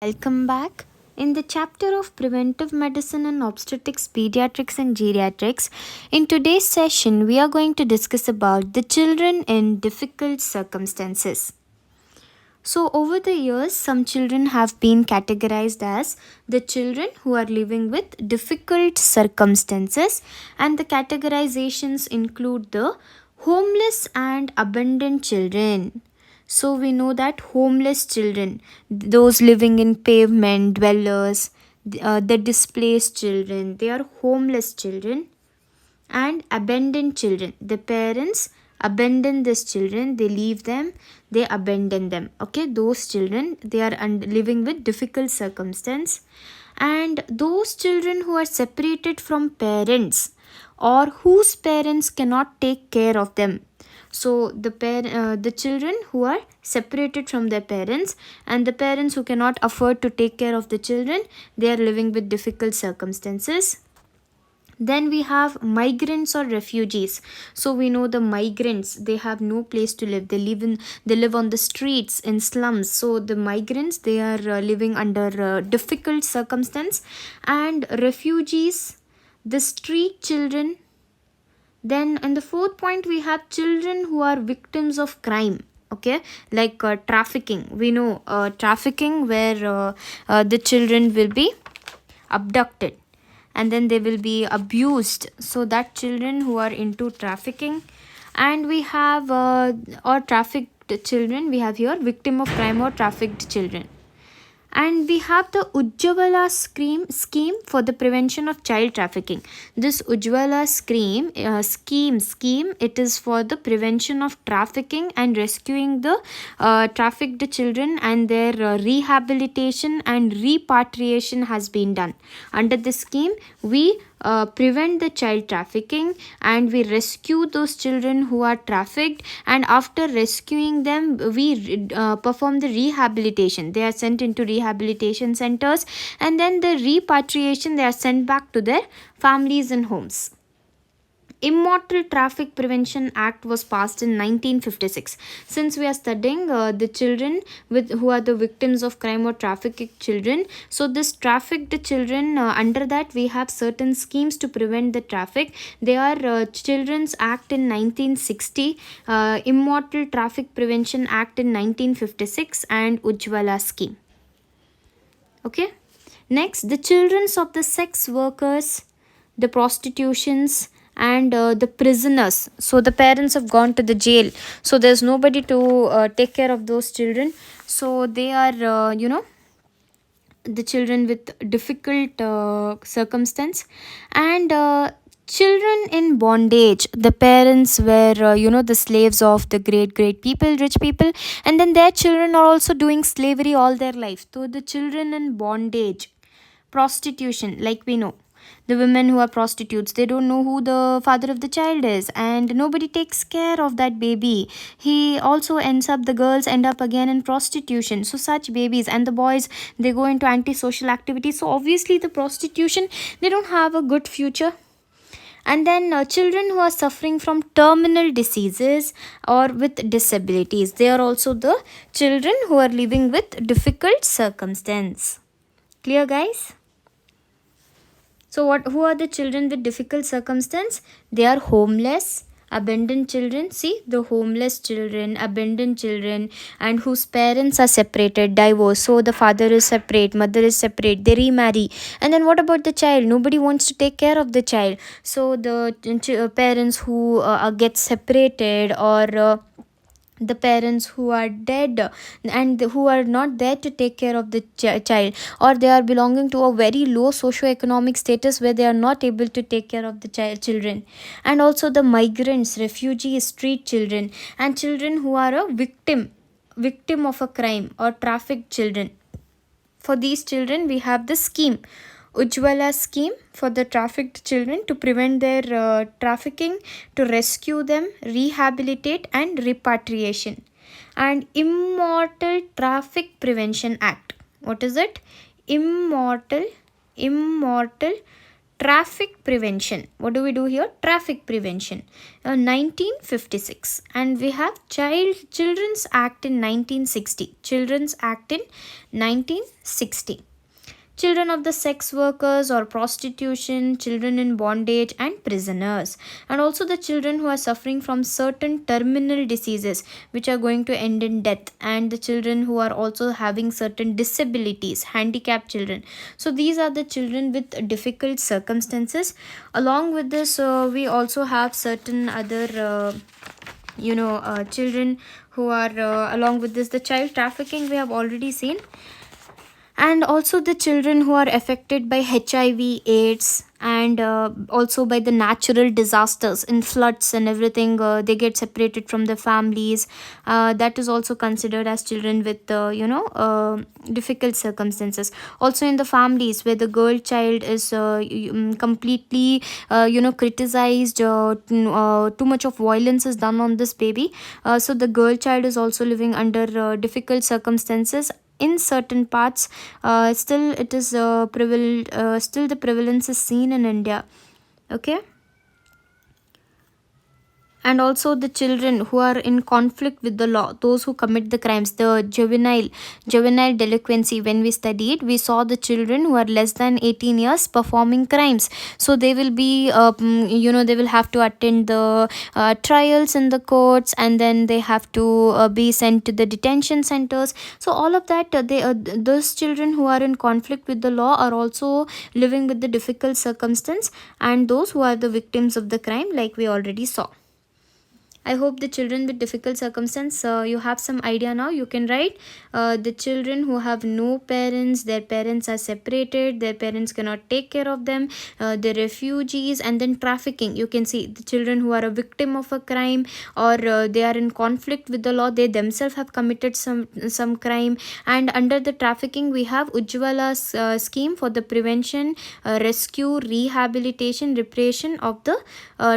Welcome back. In the chapter of preventive medicine and obstetrics, pediatrics, and geriatrics, in today's session, we are going to discuss about the children in difficult circumstances. So, over the years, some children have been categorized as the children who are living with difficult circumstances, and the categorizations include the homeless and abandoned children. So, we know that homeless children, those living in pavement dwellers, the displaced children, they are homeless children, and abandoned children, the parents abandon these children, they leave them, they abandon them. Okay, those children, they are living with difficult circumstance. And those children who are separated from parents or whose parents cannot take care of them. So the children who are separated from their parents, and the parents who cannot afford to take care of the children, they are living with difficult circumstances. Then we have migrants or refugees. So we know the migrants, they have no place to live, they live on the streets in slums. So the migrants, they are living under difficult circumstance. And refugees, the street children. Then in the fourth point, we have children who are victims of crime. Okay, like trafficking. We know trafficking where the children will be abducted and then they will be abused. So that children who are into trafficking. And we have or trafficked children, we have here victim of crime or trafficked children. And we have the Ujjwala scheme for the prevention of child trafficking. This Ujjwala scheme, it is for the prevention of trafficking and rescuing the trafficked children, and their rehabilitation and repatriation has been done. Under this scheme, we prevent the child trafficking and we rescue those children who are trafficked, and after rescuing them we perform the rehabilitation. They are sent into rehabilitation centers, and then the repatriation, they are sent back to their families and homes. Immortal Traffic Prevention Act was passed in 1956. Since we are studying the children who are the victims of crime or trafficked children, so this trafficked children, under that we have certain schemes to prevent the traffic. They are Children's Act in 1960, Immortal Traffic Prevention Act in 1956, and Ujjwala scheme. Okay. Next, the children of the sex workers, the prostitutions, and the prisoners. So the parents have gone to the jail, so there's nobody to take care of those children. So they are the children with difficult circumstance. And children in bondage, the parents were the slaves of the great people, rich people, and then their children are also doing slavery all their life. So the children in bondage. Prostitution, like we know, the women who are prostitutes, they don't know who the father of the child is, and nobody takes care of that baby. He also ends up, the girls end up again in prostitution. So such babies, and the boys, they go into antisocial activities. So obviously the prostitution, they don't have a good future. And then children who are suffering from terminal diseases or with disabilities, they are also the children who are living with difficult circumstance. Clear, guys? So who are the children with difficult circumstance? They are homeless, abandoned children. See, the homeless children, abandoned children, and whose parents are separated, divorced. So the father is separate, mother is separate, they remarry. And then what about the child? Nobody wants to take care of the child. So the parents who get separated, or the parents who are dead and who are not there to take care of the child, or they are belonging to a very low socio-economic status where they are not able to take care of the children. And also the migrants, refugees, street children, and children who are a victim of a crime or trafficked children. For these children, we have the scheme, Ujjwala scheme, for the trafficked children, to prevent their trafficking, to rescue them, rehabilitate, and repatriation. And Immortal Traffic Prevention Act. What is it? Immortal Traffic prevention. What do we do here? Traffic prevention. 1956. And we have Children's Act in 1960. Children's Act in 1960. Children of the sex workers or prostitution, children in bondage, and prisoners. And also the children who are suffering from certain terminal diseases which are going to end in death, and the children who are also having certain disabilities, handicapped children. So these are the children with difficult circumstances. Along with this, we also have certain other children who are along with this, the child trafficking we have already seen, and also the children who are affected by HIV, AIDS, and also by the natural disasters in floods and everything. They get separated from their families. That is also considered as children with difficult circumstances. Also in the families where the girl child is completely criticized, too much of violence is done on this baby. So the girl child is also living under difficult circumstances in certain parts. Still it is still the prevalence is seen in India. Okay. And also the children who are in conflict with the law, those who commit the crimes, the juvenile delinquency. When we studied, we saw the children who are less than 18 years performing crimes. So they will be they will have to attend the trials in the courts, and then they have to be sent to the detention centers. So all of that, those children who are in conflict with the law are also living with the difficult circumstance, and those who are the victims of the crime, like we already saw. I hope the children with difficult circumstance, you have some idea now. You can write the children who have no parents, their parents are separated, their parents cannot take care of them, the refugees, and then trafficking. You can see the children who are a victim of a crime, or they are in conflict with the law, they themselves have committed some crime. And under the trafficking, we have Ujjwala's scheme for the prevention, rescue, rehabilitation, repression of the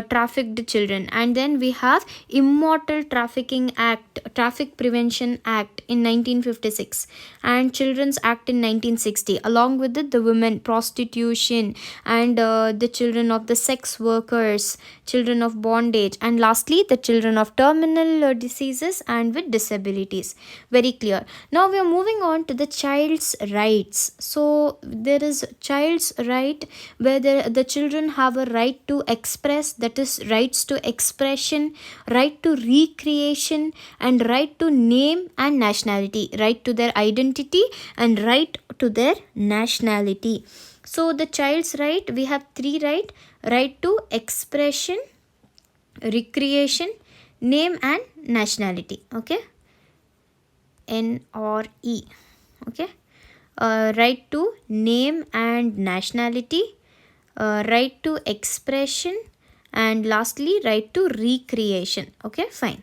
trafficked children. And then we have Immortal Traffic Prevention Act in 1956, and Children's Act in 1960. Along with it, the women prostitution, and the children of the sex workers, children of bondage, and lastly the children of terminal diseases and with disabilities. Very clear. Now we are moving on to the child's rights. So there is child's right, where the children have a right to express, that is rights to expression, right to recreation, and right to name and nationality, right to their identity and right to their nationality. So the child's right, we have three right to expression, recreation, name and nationality. Okay, N or E. Okay, right to name and nationality, right to expression, and lastly right to recreation. Okay, fine.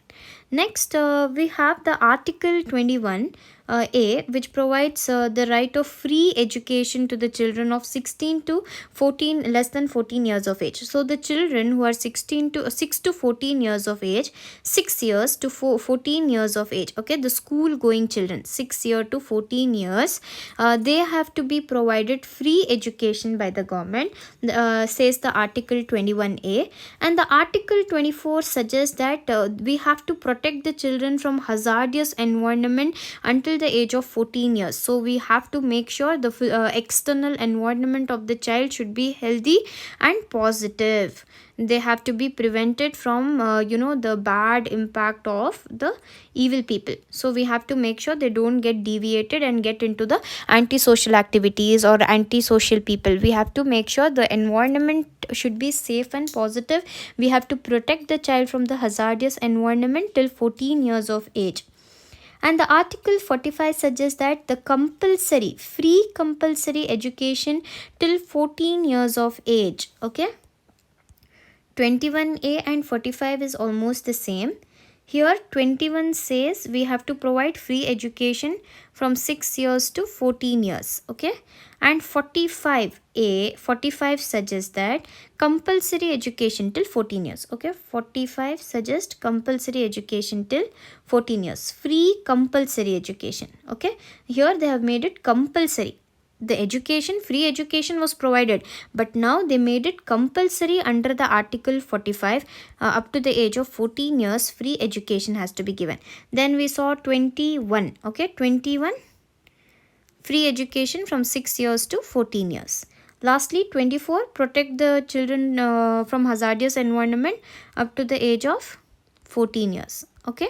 Next, we have the Article 21 A, which provides the right of free education to the children of 16 to 14, less than 14 years of age. So the children who are 6 to 14 years of age, 6 years to 14 years of age, okay, the school going children, 6 year to 14 years, they have to be provided free education by the government, says the Article 21A. And the Article 24 suggests that we have to protect the children from hazardous environment until the age of 14 years. So we have to make sure the external environment of the child should be healthy and positive. They have to be prevented from the bad impact of the evil people. So we have to make sure they don't get deviated and get into the antisocial activities or antisocial people. We have to make sure the environment should be safe and positive. We have to protect the child from the hazardous environment till 14 years of age. And the Article 45 suggests that the free compulsory education till 14 years of age. Okay, 21A and 45 is almost the same. Here 21 says we have to provide free education from 6 years to 14 years. Okay, and 45 suggests that compulsory education till 14 years. Okay, 45 suggests compulsory education till 14 years, free compulsory education. Okay, here they have made it compulsory. the education, free education was provided, but now they made it compulsory under the article 45. Up to the age of 14 years free education has to be given. Then we saw 21, okay, 21 free education from 6 years to 14 years. Lastly, 24, protect the children from hazardous environment up to the age of 14 years. Okay,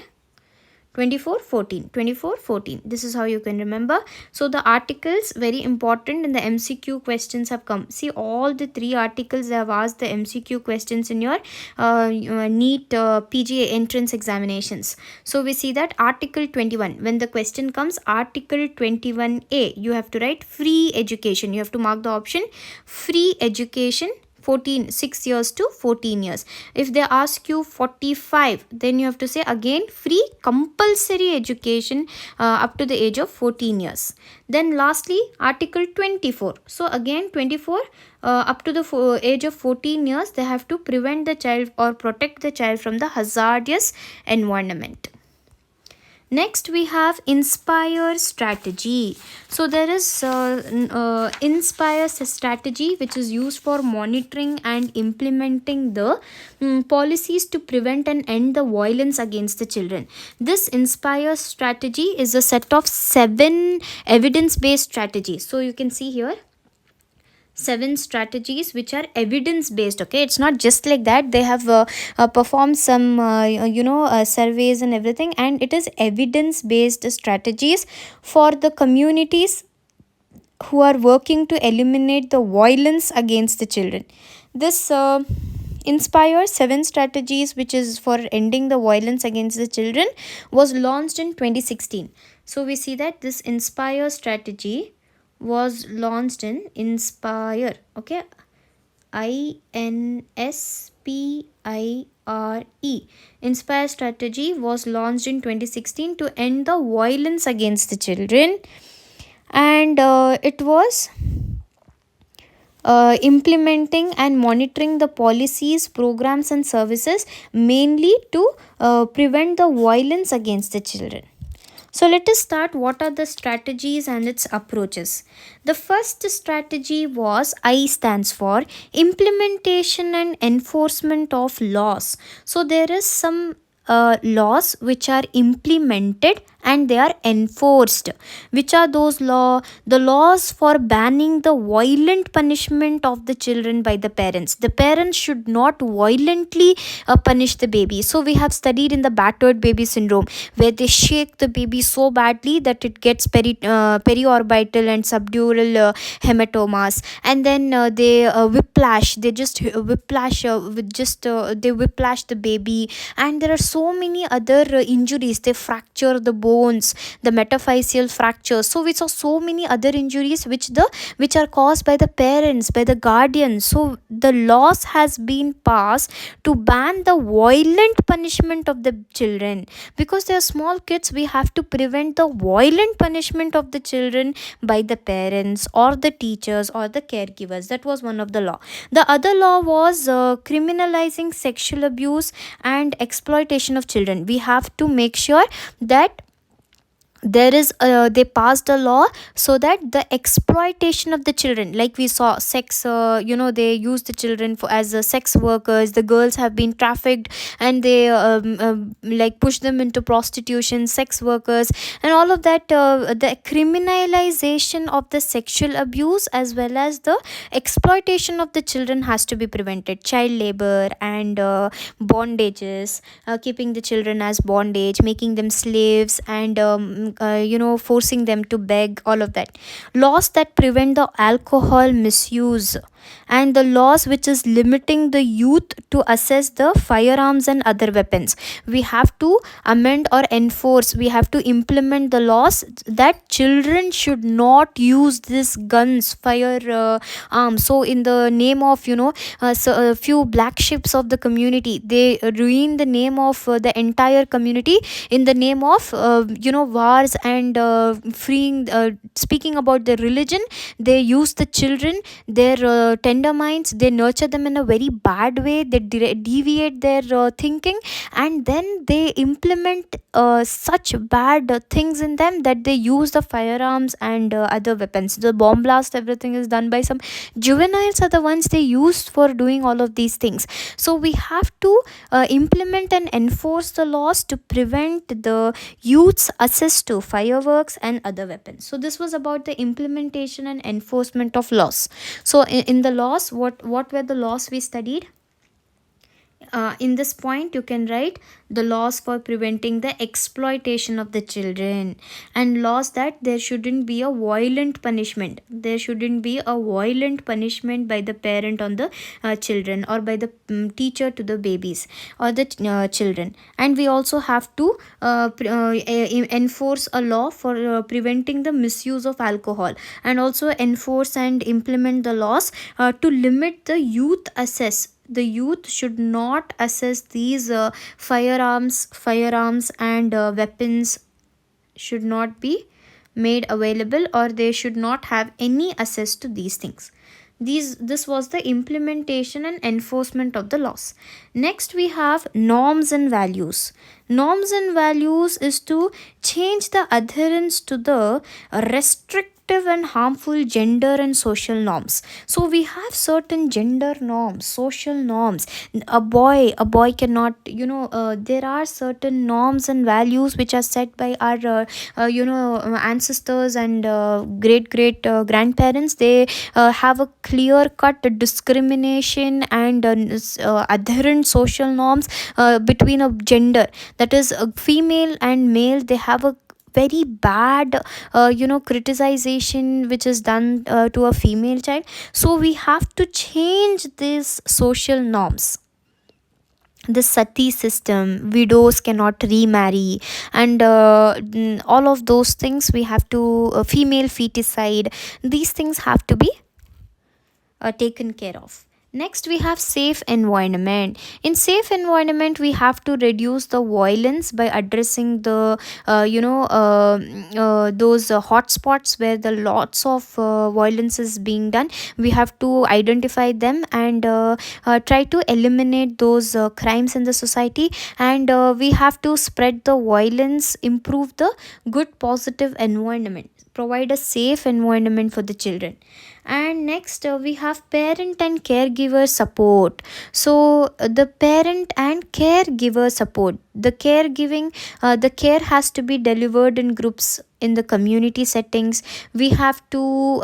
24 14, 24 14. This is how you can remember. So the articles very important in the MCQ questions have come. See, all the three articles they have asked the MCQ questions in your NEET PGA entrance examinations. So we see that article 21, when the question comes, article 21A, you have to write free education. You have to mark the option free education, 6 years to 14 years. If they ask you 45, then you have to say again free compulsory education up to the age of 14 years. Then lastly, article 24. So again 24 up to the age of 14 years, they have to prevent the child or protect the child from the hazardous environment. Next we have inspire strategy. So there is inspire strategy, which is used for monitoring and implementing the policies to prevent and end the violence against the children. This inspire strategy is a set of 7 evidence based strategies. So you can see here 7 strategies which are evidence based. Okay, it's not just like that. They have performed some surveys and everything, and it is evidence based strategies for the communities who are working to eliminate the violence against the children. This Inspire 7 strategies, which is for ending the violence against the children, was launched in 2016. So we see that this Inspire strategy was launched in Inspire. Okay, INSPIRE. Inspire strategy was launched in 2016 to end the violence against the children, and it was implementing and monitoring the policies, programs, and services mainly to prevent the violence against the children. So let us start what are the strategies and its approaches. The first strategy was I stands for implementation and enforcement of laws. So there is some laws which are implemented and they are enforced. Which are those laws? The laws for banning the violent punishment of the children by the parents. The parents should not violently punish the baby. So we have studied in the battered baby syndrome, where they shake the baby so badly that it gets periorbital and subdural hematomas, and then they whiplash. They just whiplash they whiplash the baby, and there are so many other injuries. They fracture the bones, the metaphyseal fractures. So we saw so many other injuries which are caused by the parents, by the guardians. So the laws has been passed to ban the violent punishment of the children, because they are small kids. We have to prevent the violent punishment of the children by the parents or the teachers or the caregivers. That was one of the law. The other law was criminalizing sexual abuse and exploitation of children. We have to make sure that they passed a law so that the exploitation of the children, like we saw sex, they use the children as sex workers. The girls have been trafficked, and they like push them into prostitution, sex workers, and all of that. The criminalization of the sexual abuse as well as the exploitation of the children has to be prevented. Child labor and bondages, keeping the children as bondage, making them slaves, and forcing them to beg, all of that. Laws that prevent the alcohol misuse, and the laws which is limiting the youth to access the firearms and other weapons. We have to amend or enforce, we have to implement the laws that children should not use these guns, arms. So in the name of a few black ships of the community, they ruin the name of the entire community in the name of war wars and freeing speaking about the religion, they use the children, their tender minds, they nurture them in a very bad way, they deviate their thinking, and then they implement such bad things in them that they use the firearms and other weapons, the bomb blast, everything is done by some juveniles are the ones they used for doing all of these things. So we have to implement and enforce the laws to prevent the youth's access to fireworks and other weapons. So this was about the implementation and enforcement of laws. So in the laws, what were the laws we studied? In this point you can write the laws for preventing the exploitation of the children, and laws that there shouldn't be a violent punishment, there shouldn't be a violent punishment by the parent on the children, or by the teacher to the babies or the children. And we also have to enforce a law for preventing the misuse of alcohol, and also enforce and implement the laws to limit the youth access. The youth should not access these firearms and weapons should not be made available, or they should not have any access to these things. This was the implementation and enforcement of the laws. Next we have norms and values. Norms and values is to change the adherence to the restrictive and harmful gender and social norms. So we have certain gender norms, social norms. A boy cannot, there are certain norms and values which are set by our ancestors and great grandparents. They have a clear cut discrimination and adherent social norms between a gender, that is female and male. They have a very bad criticization which is done to a female child. So we have to change these social norms. The sati system, widows cannot remarry, and all of those things we have to female feticide, these things have to be taken care of. Next we have safe environment. In safe environment we have to reduce the violence by addressing the those hotspots where the lots of violence is being done. We have to identify them and try to eliminate those crimes in the society, and we have to spread the violence, improve the good positive environment, provide a safe environment for the children. And next we have parent and caregiver support. So the parent and caregiver support, the caregiving, the care has to be delivered in groups in the community settings. We have to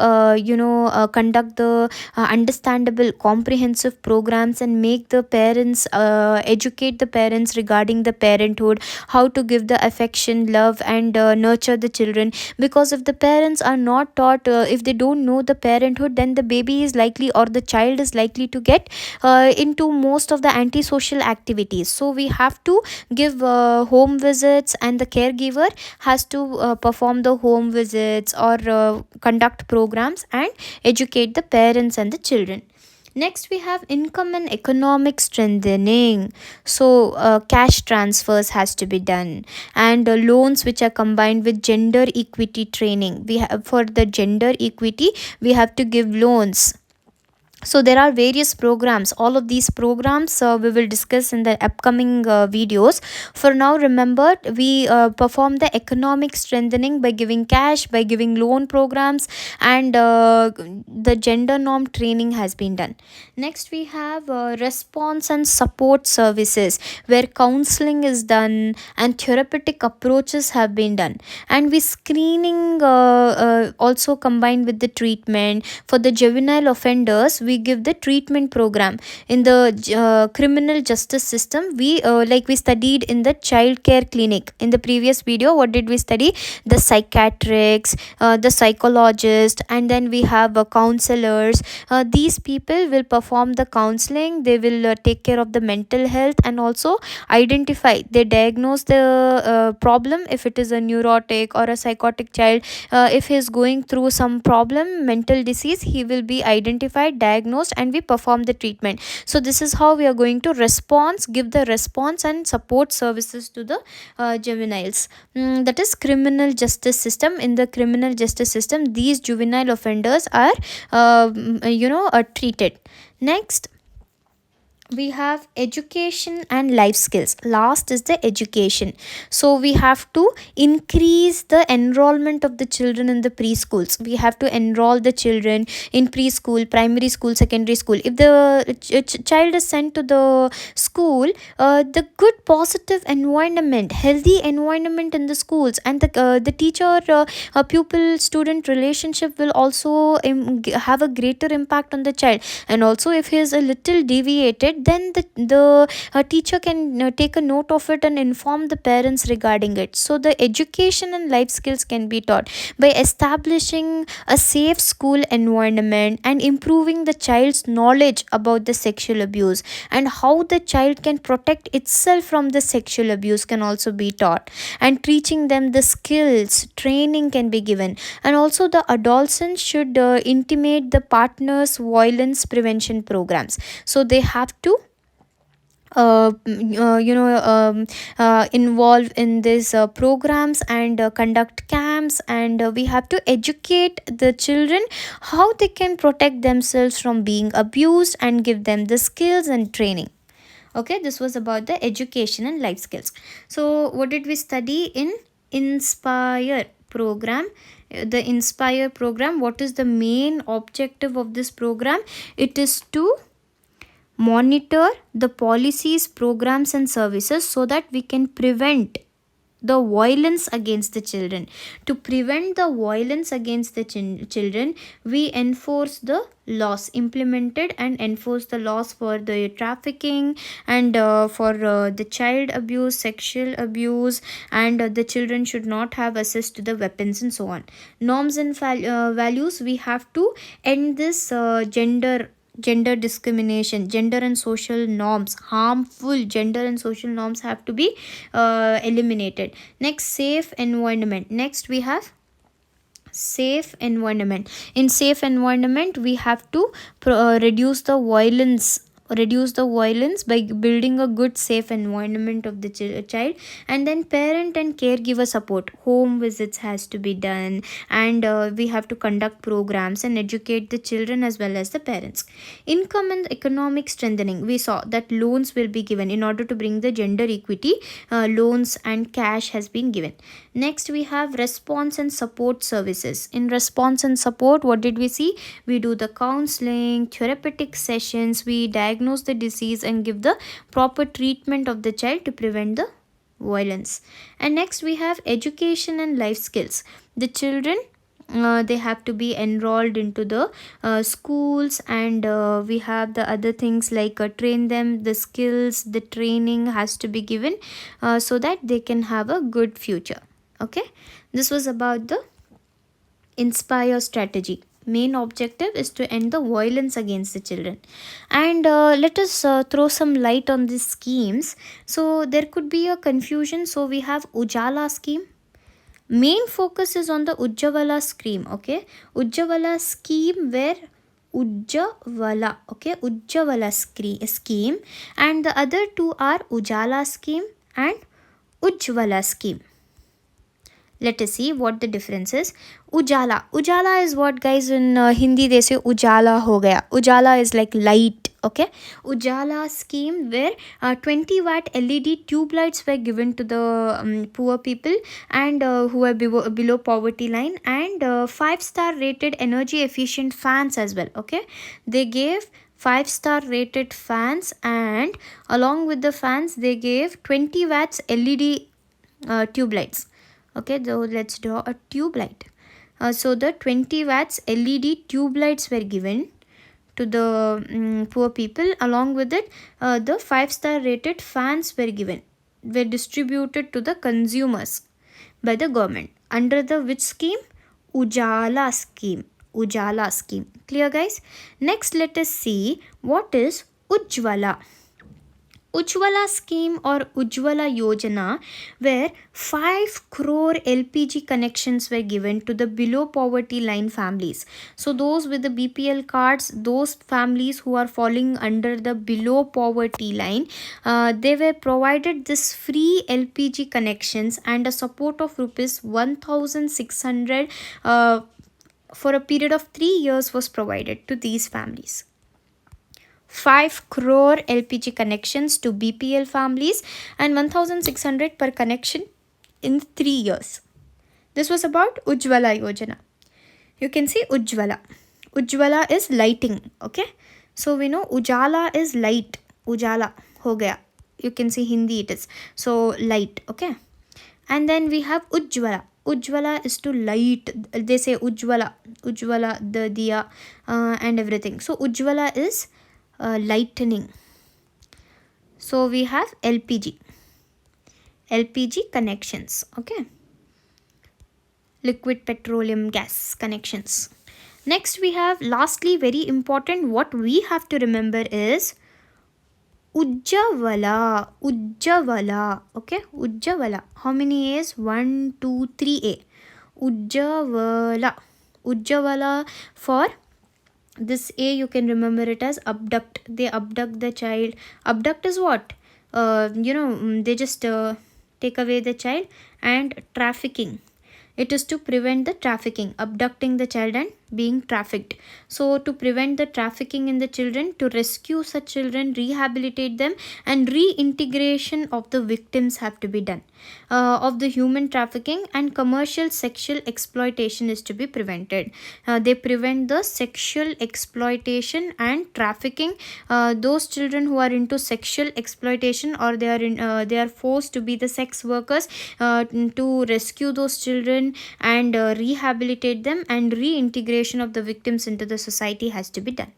conduct the understandable comprehensive programs and make the parents educate the parents regarding the parenthood, how to give the affection, love, and nurture the children. Because if the parents are not taught, if they don't know the parenthood, then the baby is likely, or the child is likely to get into most of the antisocial activities. So we have to give home visits, and the caregiver has to perform the home visits or conduct programs and educate the parents and the children. Next we have income and economic strengthening. So cash transfers has to be done, and loans which are combined with gender equity training. We have, for the gender equity we have to give loans. So there are various programs. All of these programs we will discuss in the upcoming videos. For now, remember, we perform the economic strengthening by giving cash, by giving loan programs, and the gender norm training has been done. Next we have response and support services, where counseling is done and therapeutic approaches have been done, and we screening also combined with the treatment. For the juvenile offenders, we give the treatment program. In the criminal justice system, we like we studied in the child care clinic. In the previous video, what did we study? The psychiatrists, the psychologists, and then we have counselors. These people will perform the counseling, they will take care of the mental health, and also identify, they diagnose the problem. If it is a neurotic or a psychotic child, if he is going through some problem, mental disease, he will be identified, diagnosed, diagnosed, and we perform the treatment. So this is how we are going to give the response and support services to the juveniles. That is criminal justice system. In the criminal justice system, these juvenile offenders are treated. Next, we have education and life skills. Last is the education. So we have to increase the enrollment of the children in the preschools. We have to enroll the children in preschool, primary school, secondary school. If the child is sent to the school, the good positive environment, healthy environment in the schools, and the teacher pupil student relationship will also have a greater impact on the child. And also, if he is a little deviated, then the teacher can take a note of it and inform the parents regarding it. So the education and life skills can be taught by establishing a safe school environment and improving the child's knowledge about the sexual abuse, and how the child can protect itself from the sexual abuse can also be taught, and teaching them the skills training can be given. And also, the adolescents should intimate the partners violence prevention programs. So they have to involve in these programs, and conduct camps, and we have to educate the children how they can protect themselves from being abused, and give them the skills and training. Okay, this was about the education and life skills. So what did we study in Inspire program? The Inspire program, what is the main objective of this program? It is to monitor the policies, programs, and services, so that we can prevent the violence against the children. To prevent the violence against the children, we enforce the laws, implemented and enforce the laws for the trafficking, and for the child abuse, sexual abuse, and the children should not have access to the weapons, and so on. Norms and values, we have to end this gender discrimination, gender and social norms, harmful gender and social norms have to be eliminated. Next, safe environment. Next, we have safe environment. In safe environment, we have to reduce the violence by building a good safe environment of the child. And then parent and caregiver support, home visits has to be done, and we have to conduct programs and educate the children as well as the parents. Income and economic strengthening, we saw that loans will be given in order to bring the gender equity. Loans and cash has been given. Next, we have response and support services. In response and support, what did we see? We do the counseling, therapeutic sessions, we diagnose the disease and give the proper treatment of the child to prevent the violence. And next, we have education and life skills. The children, they have to be enrolled into the schools, and we have the other things like train them, the skills, the training has to be given, so that they can have a good future. Okay, this was about the Inspire strategy. Main objective is to end the violence against the children. And let us throw some light on these schemes. So there could be a confusion. So we have Ujala scheme. Main focus is on the Ujjavala scheme. Okay, Ujjavala scheme, where Ujjavala, okay, Ujjavala scheme, and the other two are Ujala scheme and Ujjvala scheme. Let us see what the difference is. Ujala. Ujala is what, guys? In Hindi they say Ujala ho gaya. Ujala is like light. Okay. Ujala scheme, where 20 watt LED tube lights were given to the poor people, and who were below poverty line, and 5-star rated energy efficient fans as well. Okay. They gave 5-star rated fans, and along with the fans they gave 20 watts LED tube lights. Okay, so let's draw a tube light. So the 20 watts LED tube lights were given to the poor people. Along with it, the 5-star rated fans were distributed to the consumers by the government under the which scheme? Ujala scheme. Ujala scheme. Clear, guys? Next, let us see what is Ujjwala. Ujjwala scheme or Ujjwala Yojana, where 5 crore LPG connections were given to the below poverty line families. So, those with the BPL cards, those families who are falling under the below poverty line, they were provided this free LPG connections and a support of rupees 1600 for a period of 3 years was provided to these families. 5 crore LPG connections to BPL families and 1600 per connection in 3 years. This was about Ujjwala Yojana. You can see Ujjwala. Ujjwala is lighting, okay? So we know Ujala is light. Ujala ho gaya. You can see Hindi it is. So light, okay? And then we have Ujjwala. Ujjwala is to light. They say Ujjwala. Ujjwala, the diya and everything. So Ujjwala is lightening. So we have LPG connections, okay, liquid petroleum gas connections. Next we have, lastly, very important, what we have to remember is Ujjwala, okay, Ujjwala. How many A's? 1 2 3 A. Ujjwala for this A, you can remember it as abduct. They abduct the child. Abduct is what? They just take away the child. And trafficking, it is to prevent the trafficking, abducting the child and being trafficked. So to prevent the trafficking in the children, to rescue such children, rehabilitate them, and reintegration of the victims have to be done of the human trafficking, and commercial sexual exploitation is to be prevented. They prevent the sexual exploitation and trafficking. Those children who are into sexual exploitation, or they are forced to be the sex workers, to rescue those children and rehabilitate them, and reintegration of the victims into the society has to be done.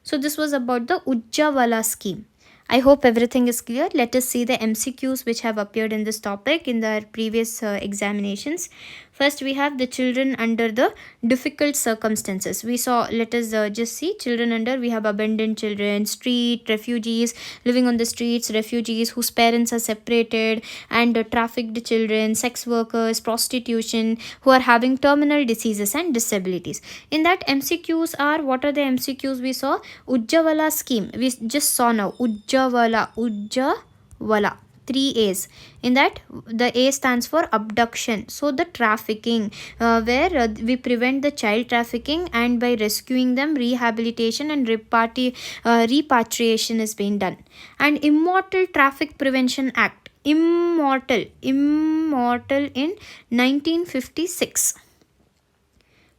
So this was about the Ujjwala scheme. I hope everything is clear. Let us see the MCQs which have appeared in this topic in the previous examinations. First we have the children under the difficult circumstances. We saw, let us just see children under, we have abandoned children, street, refugees living on the streets, refugees whose parents are separated, and trafficked children, sex workers, prostitution, who are having terminal diseases and disabilities. In that MCQs are, what are the MCQs we saw? Ujjwala scheme. We just saw now. Ujjwala. 3 A's. In that, the A stands for abduction. So the trafficking, where we prevent the child trafficking, and by rescuing them, rehabilitation and repatriation is being done. And Immortal Traffic Prevention Act. Immortal in 1956.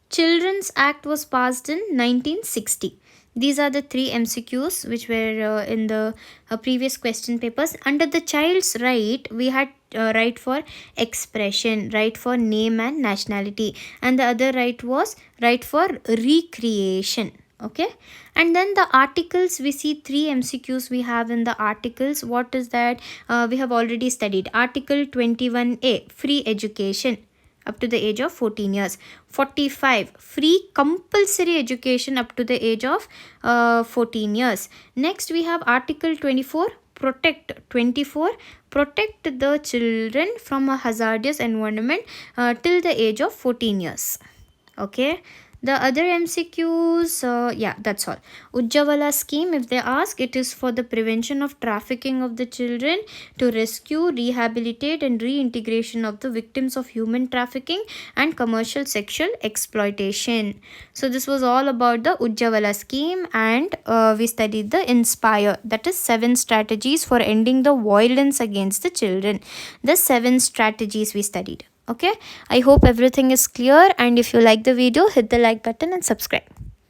Children's Act was passed in 1960. These are the 3 MCQs which were in the previous question papers. Under the child's right, we had right for expression, right for name and nationality, and the other right was right for recreation. Okay, and then the articles, we see 3 MCQs we have in the articles. What is that? We have already studied. Article 21A, free education up to the age of 14 years. 45, free compulsory education up to the age of 14 years. Next we have Article 24, protect. 24, protect the children from a hazardous environment till the age of 14 years. Okay. The other MCQs, yeah, that's all. Ujjwala scheme, if they ask, it is for the prevention of trafficking of the children, to rescue, rehabilitate and reintegration of the victims of human trafficking and commercial sexual exploitation. So this was all about the Ujjwala scheme, and we studied the INSPIRE, that is 7 strategies for ending the violence against the children. The 7 strategies we studied. Okay, I hope everything is clear, and if you like the video, hit the like button and subscribe.